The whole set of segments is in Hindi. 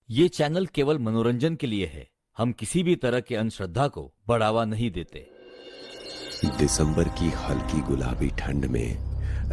ये चैनल केवल मनोरंजन के लिए है। हम किसी भी तरह के अंधश्रद्धा को बढ़ावा नहीं देते। दिसंबर की हल्की गुलाबी ठंड में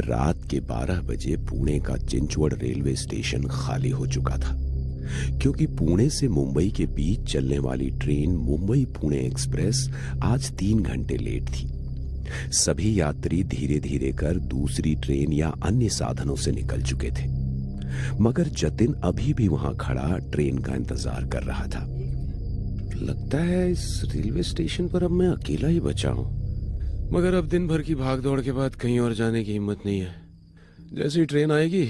रात के 12 बजे पुणे का चिंचवड़ रेलवे स्टेशन खाली हो चुका था, क्योंकि पुणे से मुंबई के बीच चलने वाली ट्रेन मुंबई पुणे एक्सप्रेस आज 3 घंटे लेट थी। सभी यात्री धीरे धीरे कर दूसरी ट्रेन या अन्य साधनों से निकल चुके थे, मगर जतिन अभी भी वहां खड़ा ट्रेन का इंतजार कर रहा था। लगता है इस रेलवे स्टेशन पर अब मैं अकेला ही बचा हूं, मगर अब दिन भर की भाग दौड़ के बाद कहीं और जाने की हिम्मत नहीं है। जैसी ट्रेन आएगी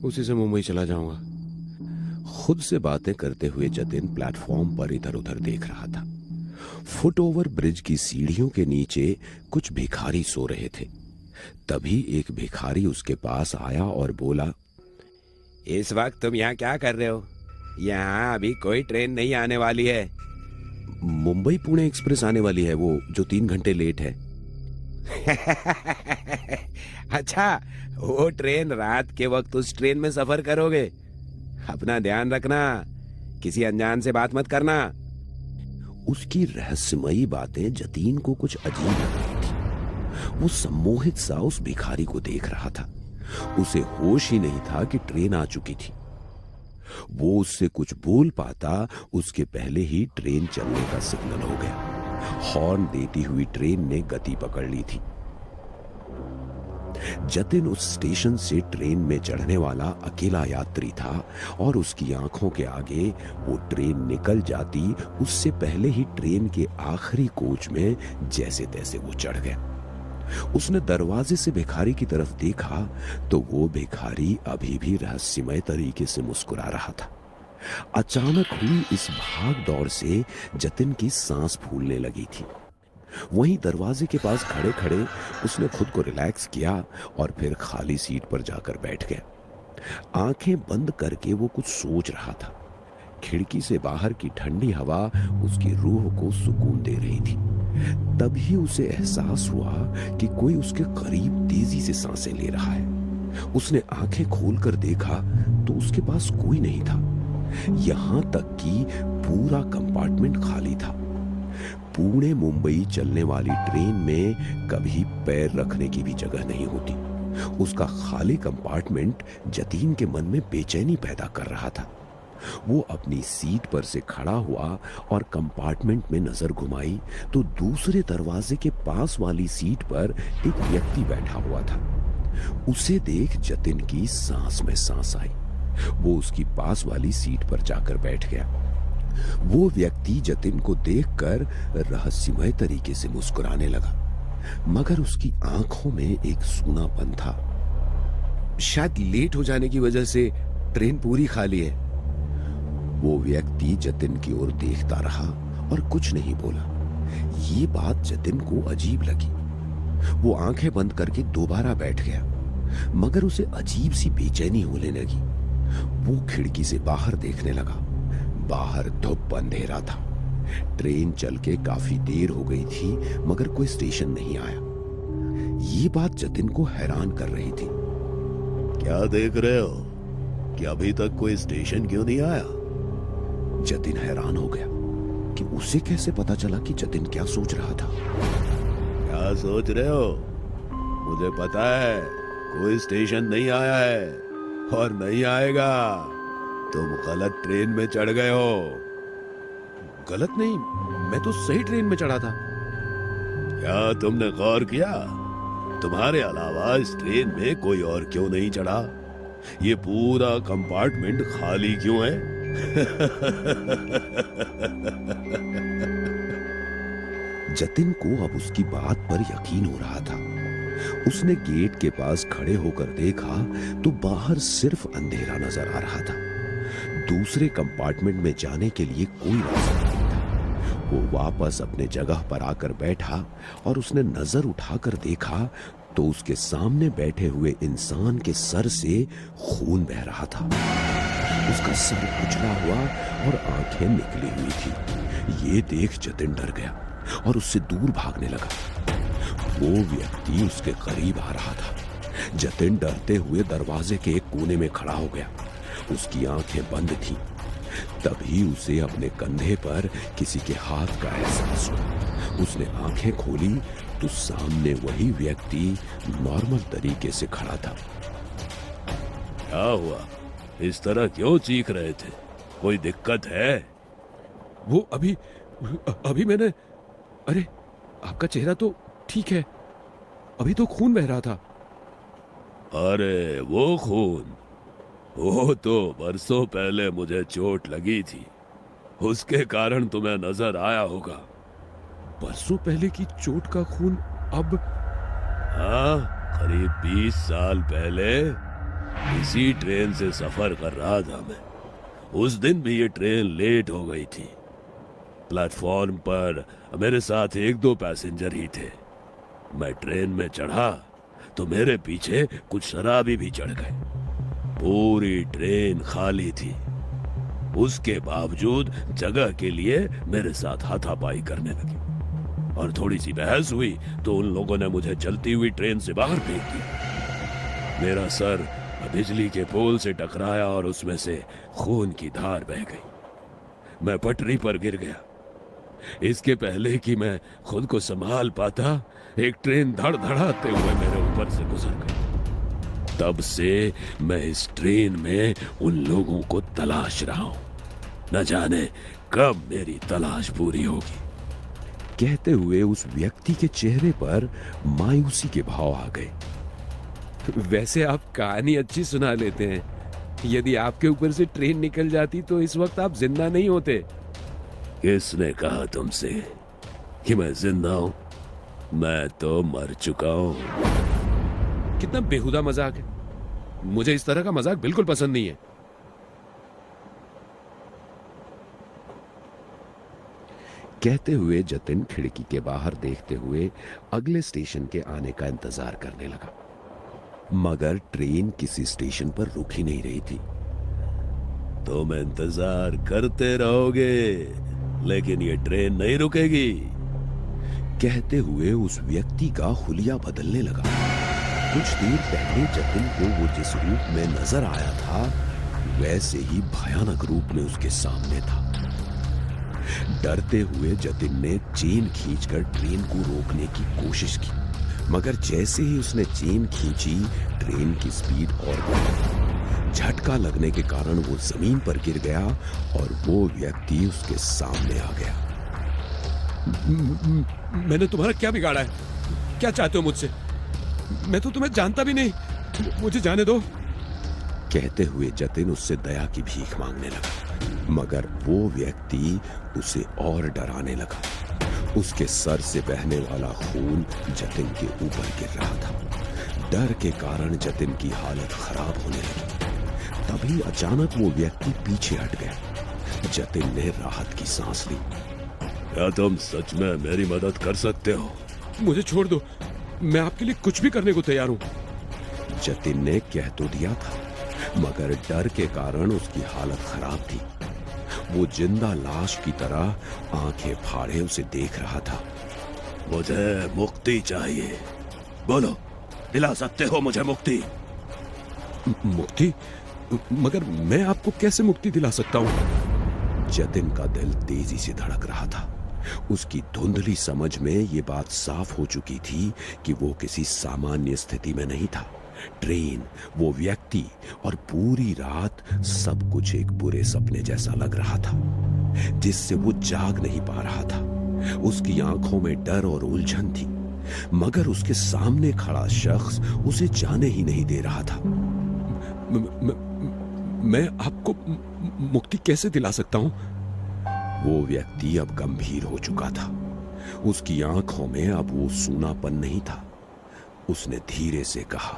उसी से मुंबई चला जाऊंगा। खुद से बातें करते हुए जतिन प्लेटफॉर्म पर इधर उधर देख रहा था। फुट ओवर ब्रिज की सीढ़ियों के नीचे कुछ भिखारी सो रहे थे। तभी एक भिखारी उसके पास आया और बोला, इस वक्त तुम यहाँ क्या कर रहे हो? यहाँ अभी कोई ट्रेन नहीं आने वाली है। मुंबई पुणे एक्सप्रेस आने वाली है, वो जो 3 घंटे लेट है। अच्छा, वो ट्रेन रात के वक्त उस ट्रेन में सफर करोगे? अपना ध्यान रखना, किसी अनजान से बात मत करना। उसकी रहस्यमयी बातें जतीन को कुछ अजीब लग रही थी। वो सम्मोहित सा उस भिखारी को देख रहा था। उसे होश ही नहीं था कि ट्रेन आ चुकी थी। वो उससे कुछ बोल पाता उसके पहले ही ट्रेन चलने का सिग्नल हो गया। हॉर्न देती हुई ट्रेन ने गति पकड़ ली थी। जतिन उस स्टेशन से ट्रेन में चढ़ने वाला अकेला यात्री था और उसकी आंखों के आगे वो ट्रेन निकल जाती उससे पहले ही ट्रेन के आखिरी कोच में जैसे तैसे वो चढ़ गया। उसने दरवाजे से भिखारी की तरफ देखा तो वो भिखारी अभी भी रहस्यमय तरीके से मुस्कुरा रहा था। अचानक हुई इस भाग दौड़ से जतिन की सांस फूलने लगी थी। वहीं दरवाजे के पास खड़े खड़े उसने खुद को रिलैक्स किया और फिर खाली सीट पर जाकर बैठ गया। आंखें बंद करके वो कुछ सोच रहा था। खिड़की से बाहर की ठंडी हवा उसकी रूह को सुकून दे रही थी। तभी उसे एहसास हुआ कि कोई उसके करीब तेजी से सांसें ले रहा है। उसने आंखें खोलकर देखा तो उसके पास कोई नहीं था। यहां तक कि पूरा कंपार्टमेंट खाली था। पुणे मुंबई चलने वाली ट्रेन में कभी पैर रखने की भी जगह नहीं होती। उसका खाली कंपार्टमेंट जतीन के मन में बेचैनी पैदा कर रहा था। वो अपनी सीट पर से खड़ा हुआ और कंपार्टमेंट में नजर घुमाई तो दूसरे दरवाजे के पास वाली सीट पर एक व्यक्ति बैठा हुआ था। उसे देख जतिन की सांस में सांस आई। वो उसकी पास वाली सीट पर जाकर बैठ गया। वो व्यक्ति जतिन को देखकर रहस्यमय तरीके से मुस्कुराने लगा, मगर उसकी आंखों में एक सूनापन था। शायद लेट हो जाने की वजह से ट्रेन पूरी खाली है। वो व्यक्ति जतिन की ओर देखता रहा और कुछ नहीं बोला। ये बात जतिन को अजीब लगी। वो आंखें बंद करके दोबारा बैठ गया, मगर उसे अजीब सी बेचैनी होने लगी। वो खिड़की से बाहर देखने लगा। बाहर धूप अंधेरा था। ट्रेन चल के काफी देर हो गई थी, मगर कोई स्टेशन नहीं आया। ये बात जतिन को हैरान कर रही थी। क्या देख रहे हो कि अभी तक कोई स्टेशन क्यों नहीं आया? जतिन हैरान हो गया कि उसे कैसे पता चला कि जतिन क्या सोच रहा था। क्या सोच रहे हो? मुझे पता है कोई स्टेशन नहीं आया है और नहीं आएगा। तुम गलत ट्रेन में चढ़ गए हो। गलत नहीं, मैं तो सही ट्रेन में चढ़ा था। क्या तुमने गौर किया तुम्हारे अलावा इस ट्रेन में कोई और क्यों नहीं चढ़ा? ये पूरा कंपार्टमेंट खाली क्यों है? जतिन को अब उसकी बात पर यकीन हो रहा था। उसने गेट के पास खड़े होकर देखा तो बाहर सिर्फ अंधेरा नजर आ रहा था। दूसरे कंपार्टमेंट में जाने के लिए कोई रास्ता नहीं था। वो वापस अपने जगह पर आकर बैठा और उसने नजर उठाकर देखा तो उसके सामने बैठे हुए इंसान के सर से खून बह रहा था। उसका सर कुचला हुआ और आंखें निकली हुई थी। ये देख जतिन डर गया और उससे दूर भागने लगा। वो व्यक्ति उसके करीब आ रहा था। जतिन डरते हुए दरवाजे के एक कोने में खड़ा हो गया। उसकी आंखें बंद थीं। तभी उसे अपने कंधे पर किसी के हाथ का एहसास हुआ। उसने आंखें खोली तो सामने वही व्यक्ति नॉर्मल तरीके से खड़ा था। क्या हुआ? इस तरह क्यों चीख रहे थे? कोई दिक्कत है? वो अभी मैंने, अरे आपका चेहरा तो ठीक है, अभी तो खून बह रहा था। अरे वो खून, वो तो बरसों पहले मुझे चोट लगी थी, उसके कारण तुम्हें नजर आया होगा। बरसों पहले की चोट का खून अब? हाँ, करीब 20 साल पहले इसी ट्रेन से सफर कर रहा था मैं। उस दिन भी ये ट्रेन लेट हो गई थी। प्लेटफॉर्म पर मेरे साथ 1-2 पैसेंजर ही थे। मैं ट्रेन में चढ़ा तो मेरे पीछे कुछ शराबी भी चढ़ गए। पूरी ट्रेन खाली थी, उसके बावजूद जगह के लिए मेरे साथ हाथापाई करने लगे और थोड़ी सी बहस हुई तो उन लोगों ने मुझे चलती हुई ट्रेन से बाहर फेंक दिया। मेरा सर बिजली के पोल से टकराया और उसमें से खून की धार बह गई। मैं पटरी पर गिर गया। इसके पहले कि मैं खुद को संभाल पाता, एक ट्रेन धड़धड़ाते हुए मेरे ऊपर से गुजर गई। तब से मैं इस ट्रेन में उन लोगों को तलाश रहा हूं। न जाने कब मेरी तलाश पूरी होगी। कहते हुए उस व्यक्ति के चेहरे पर मायूसी के भाव आ गए। वैसे आप कहानी अच्छी सुना लेते हैं। यदि आपके ऊपर से ट्रेन निकल जाती तो इस वक्त आप जिंदा नहीं होते। किसने कहा तुमसे कि मैं जिंदा हूं? मैं तो मर चुका हूं। कितना बेहुदा मजाक है। मुझे इस तरह का मजाक बिल्कुल पसंद नहीं है। कहते हुए जतिन खिड़की के बाहर देखते हुए अगले स्टेशन के आने का इंतजार करने लगा, मगर ट्रेन किसी स्टेशन पर रुक ही नहीं रही थी। तुम इंतजार करते रहोगे, लेकिन ये ट्रेन नहीं रुकेगी। कहते हुए उस व्यक्ति का हुलिया बदलने लगा। कुछ देर पहले जतिन को वो जिस रूप में नजर आया था, वैसे ही भयानक रूप में उसके सामने था। डरते हुए जतिन ने चेन खींचकर ट्रेन को रोकने की कोशिश की, मगर जैसे ही उसने चेन खींची, ट्रेन की स्पीड और बढ़ी। झटका लगने के कारण वो जमीन पर गिर गया और वो व्यक्ति उसके सामने आ गया। मैंने तुम्हारा क्या बिगाड़ा है? क्या चाहते हो मुझसे? मैं तो तुम्हें जानता भी नहीं, मुझे जाने दो। कहते हुए जतिन उससे दया की भीख मांगने लगा, मगर वो व्यक्ति उसे और डराने लगा। उसके सर से बहने वाला खून जतिन के ऊपर गिर रहा था। डर के कारण जतिन की हालत खराब होने लगी। तभी अचानक वो व्यक्ति पीछे हट गया। जतिन ने राहत की सांस ली। क्या तुम सच में मेरी मदद कर सकते हो? मुझे छोड़ दो, मैं आपके लिए कुछ भी करने को तैयार हूं। जतिन ने कह तो दिया था, मगर डर के कारण उसकी हालत खराब थी। वो जिंदा लाश की तरह आंखें फाड़े उसे देख रहा था। मुझे मुक्ति चाहिए, बोलो, दिला सकते हो मुझे मुक्ति? मुक्ति? मगर मैं आपको कैसे मुक्ति दिला सकता हूं? जतिन का दिल तेजी से धड़क रहा था। उसकी धुंधली समझ में ये बात साफ हो चुकी थी कि वो किसी सामान्य स्थिति में नहीं था। ट्रेन, वो व्यक्ति और पूरी रात सब कुछ एक बुरे सपने जैसा लग रहा था, जिससे वो जाग नहीं पा रहा था। उसकी आंखों में डर और उलझन थी, मगर उसके सामने खड़ा शख्स उसे जाने ही नहीं दे रहा था। मैं आपको मुक्ति कैसे दिला सकता हूं? वो व्यक्ति अब गंभीर हो चुका था। उसकी आंखों में अब वो सूनापन नहीं था। उसने धीरे से कहा,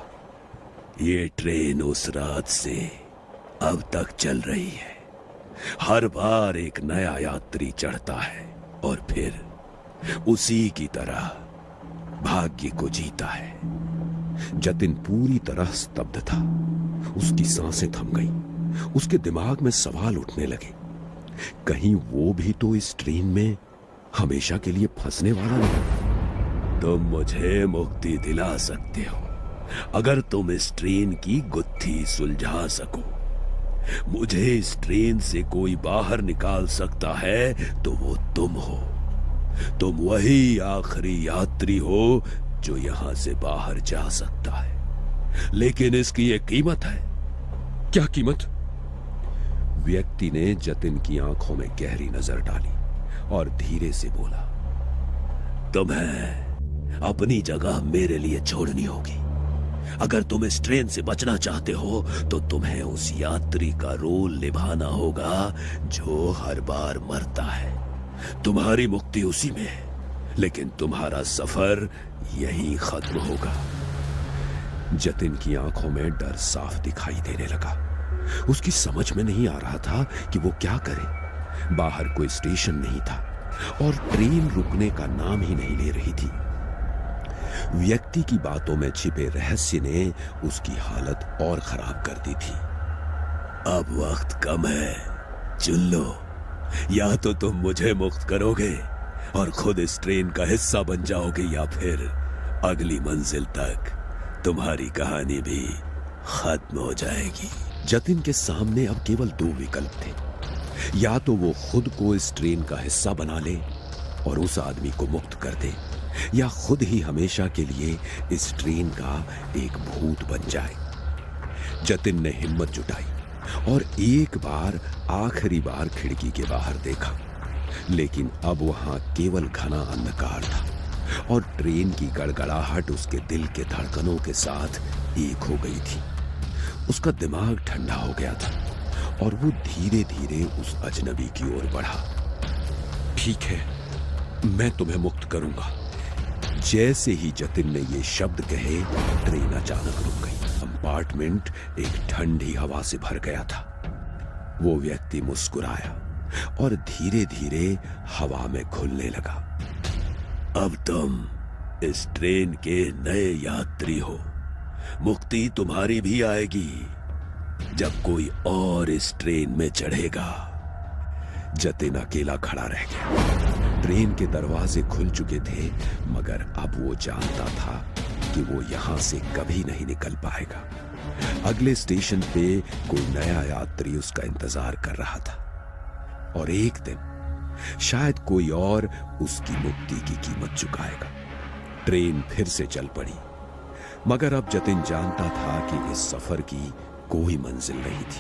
ये ट्रेन उस रात से अब तक चल रही है। हर बार एक नया यात्री चढ़ता है और फिर उसी की तरह भाग्य को जीता है। जतिन पूरी तरह स्तब्ध था। उसकी सांसें थम गईं। उसके दिमाग में सवाल उठने लगे। कहीं वो भी तो इस ट्रेन में हमेशा के लिए फंसने वाला नहीं? तुम मुझे मुक्ति दिला सकते हो अगर तुम इस ट्रेन की गुत्थी सुलझा सको। मुझे इस ट्रेन से कोई बाहर निकाल सकता है तो वो तुम हो। तुम वही आखिरी यात्री हो जो यहां से बाहर जा सकता है, लेकिन इसकी एक कीमत है। क्या कीमत? व्यक्ति ने जतिन की आंखों में गहरी नजर डाली और धीरे से बोला, तुम्हें अपनी जगह मेरे लिए छोड़नी होगी। अगर तुम इस ट्रेन से बचना चाहते हो तो तुम्हें उस यात्री का रोल निभाना होगा जो हर बार मरता है। तुम्हारी मुक्ति उसी में है, लेकिन तुम्हारा सफर यहीं खत्म होगा। जतिन की आंखों में डर साफ दिखाई देने लगा। उसकी समझ में नहीं आ रहा था कि वो क्या करे। बाहर कोई स्टेशन नहीं था और ट्रेन रुकने का नाम ही नहीं ले रही थी। व्यक्ति की बातों में छिपे रहस्य ने उसकी हालत और खराब कर दी थी। अब वक्त कम है, चुन लो। या तो तुम मुझे मुक्त करोगे और खुद इस ट्रेन का हिस्सा बन जाओगे, या फिर अगली मंजिल तक तुम्हारी कहानी भी खत्म हो जाएगी। जतिन के सामने अब केवल दो विकल्प थे। या तो वो खुद को इस ट्रेन का हिस्सा बना ले और उस आदमी को मुक्त कर दे, या खुद ही हमेशा के लिए इस ट्रेन का एक भूत बन जाए। जतिन ने हिम्मत जुटाई और एक बार, आखिरी बार खिड़की के बाहर देखा, लेकिन अब वहां केवल घना अंधकार था और ट्रेन की गड़गड़ाहट उसके दिल के धड़कनों के साथ एक हो गई थी। उसका दिमाग ठंडा हो गया था और वो धीरे धीरे उस अजनबी की ओर बढ़ा। ठीक है, मैं तुम्हें मुक्त करूंगा। जैसे ही जतिन ने ये शब्द कहे, ट्रेन अचानक रुक गई। कंपार्टमेंट एक ठंडी हवा से भर गया था। वो व्यक्ति मुस्कुराया और धीरे धीरे हवा में घुलने लगा। अब तुम इस ट्रेन के नए यात्री हो। मुक्ति तुम्हारी भी आएगी जब कोई और इस ट्रेन में चढ़ेगा। जतिन अकेला खड़ा रह गया। ट्रेन के दरवाजे खुल चुके थे, मगर अब वो जानता था कि वो यहां से कभी नहीं निकल पाएगा। अगले स्टेशन पे कोई नया यात्री उसका इंतजार कर रहा था और एक दिन शायद कोई और उसकी मुक्ति की कीमत चुकाएगा। ट्रेन फिर से चल पड़ी, मगर अब जतिन जानता था कि इस सफर की कोई मंजिल नहीं थी।